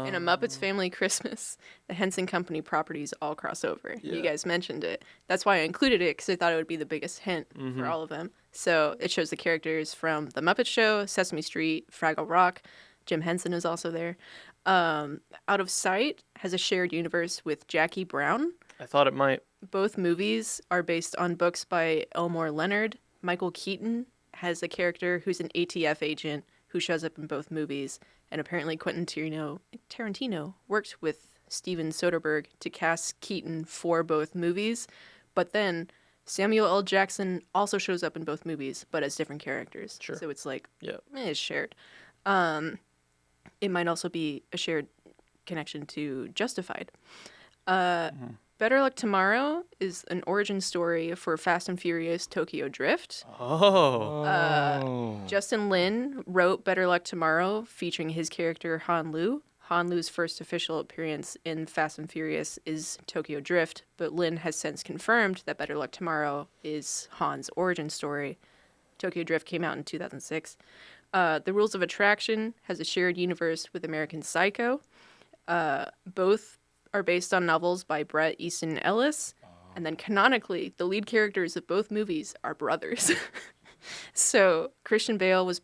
in A Muppets Family Christmas, the Henson Company properties all cross over. Yeah. You guys mentioned it. That's why I included it, because I thought it would be the biggest hint for all of them. So, it shows the characters from The Muppet Show, Sesame Street, Fraggle Rock. Jim Henson is also there. Out of Sight has a shared universe with Jackie Brown. I thought it might. Both movies are based on books by Elmore Leonard. Michael Keaton has a character who's an ATF agent who shows up in both movies. And apparently Quentin Tarantino worked with Steven Soderbergh to cast Keaton for both movies. But then Samuel L. Jackson also shows up in both movies, but as different characters. Sure. So it's like, Yeah. it's shared. It might also be a shared connection to Justified. Better Luck Tomorrow is an origin story for Fast and Furious Tokyo Drift. Oh. Justin Lin wrote Better Luck Tomorrow, featuring his character Han Lu. Han Lu's first official appearance in Fast and Furious is Tokyo Drift, but Lin has since confirmed that Better Luck Tomorrow is Han's origin story. Tokyo Drift came out in 2006. The Rules of Attraction has a shared universe with American Psycho. Both are based on novels by Bret Easton Ellis. And then canonically, the lead characters of both movies are brothers. So Christian Bale was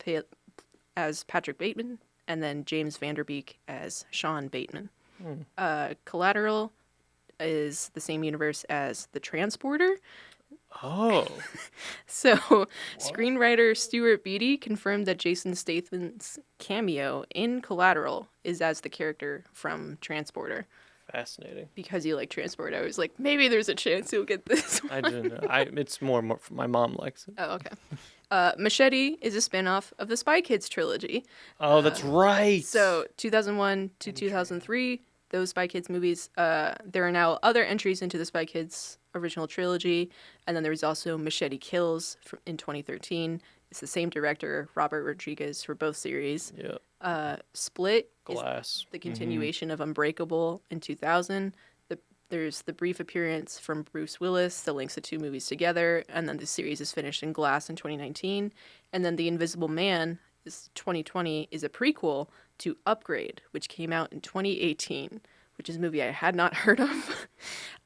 as Patrick Bateman, and then James Vanderbeek as Sean Bateman. Collateral is the same universe as The Transporter. Oh. So screenwriter Stuart Beattie confirmed that Jason Statham's cameo in Collateral is as the character from Transporter. Fascinating. Because you like Transport, I was like, maybe there's a chance you'll get this one. I didn't know. It's more my mom likes it. Oh, okay. Machete is a spin-off of the Spy Kids trilogy. Oh, that's right. So 2001 to 2003, those Spy Kids movies, there are now other entries into the Spy Kids original trilogy. And then there was also Machete Kills in 2013. It's the same director, Robert Rodriguez, for both series. Yeah. Split Glass. is the continuation of Unbreakable in 2000. There's the brief appearance from Bruce Willis that links the two movies together, and then the series is finished in Glass in 2019. And then The Invisible Man, is 2020, is a prequel to Upgrade, which came out in 2018, which is a movie I had not heard of.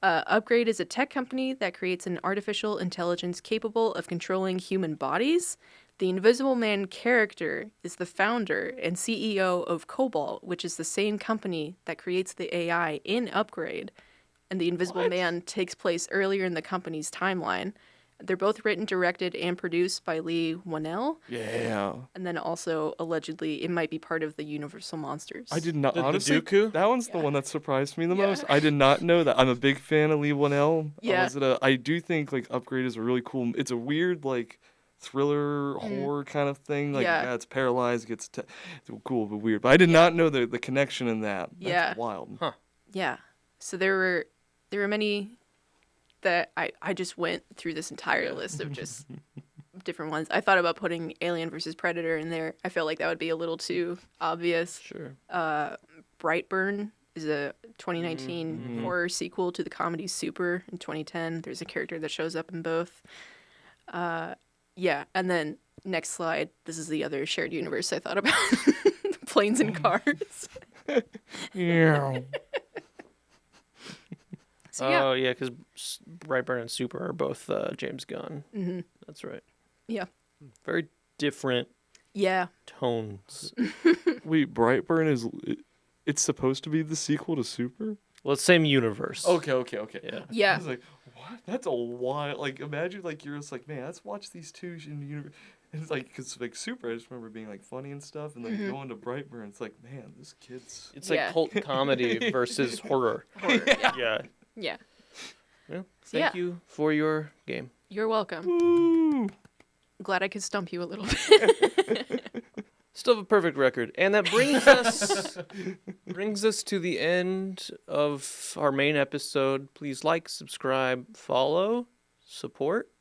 Upgrade is a tech company that creates an artificial intelligence capable of controlling human bodies. The Invisible Man character is the founder and CEO of Cobalt, which is the same company that creates the AI in Upgrade. And The Invisible Man takes place earlier in the company's timeline. They're both written, directed, and produced by Lee Whannell. Yeah. And then also, allegedly, it might be part of the Universal Monsters. I did not, The honestly, Dooku? that one's the one that surprised me the Yeah. most. I did not know that. I'm a big fan of Lee Whannell. Yeah. I do think, like, Upgrade is a really cool, it's a weird, like, thriller horror kind of thing. Like, Yeah. it's paralyzed, it's cool but weird. But I did not know the connection in that. That's Yeah. wild. Huh. Yeah. So there were many that I just went through this entire list of just different ones. I thought about putting Alien versus Predator in there. I felt like that would be a little too obvious. Sure. Brightburn is a 2019 Mm-hmm. horror sequel to the comedy Super in 2010. There's a character that shows up in both. Yeah, and then next slide. This is the other shared universe I thought about. Planes and cars. Yeah. So yeah. Oh, yeah, because Brightburn and Super are both James Gunn. Mm-hmm. That's right. Yeah. Very different Yeah. tones. Wait, Brightburn it's supposed to be the sequel to Super? Well, it's same universe. Okay. Yeah. Yeah. I was like, what? That's a wild. Like, imagine like you're just like, man, let's watch these two in the universe. And it's like, cause like Super, I just remember being like funny and stuff, and then going to Brightburn, it's like, man, this kid's. It's like Yeah. cult comedy versus horror. Horror. Yeah. Yeah. Yeah. Well, So, thank yeah. you for your game. You're welcome. Woo! Glad I could stump you a little bit. Still have a perfect record. And that brings us to the end of our main episode. Please like, subscribe, follow, support,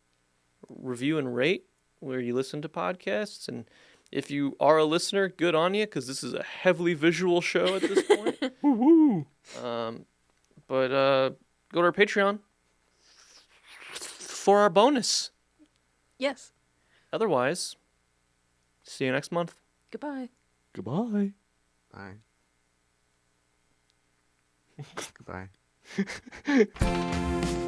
review, and rate where you listen to podcasts. And if you are a listener, good on you, because this is a heavily visual show at this point. Woo-hoo. But go to our Patreon for our bonus. Yes. Otherwise, see you next month. Goodbye. Goodbye. Bye. Goodbye.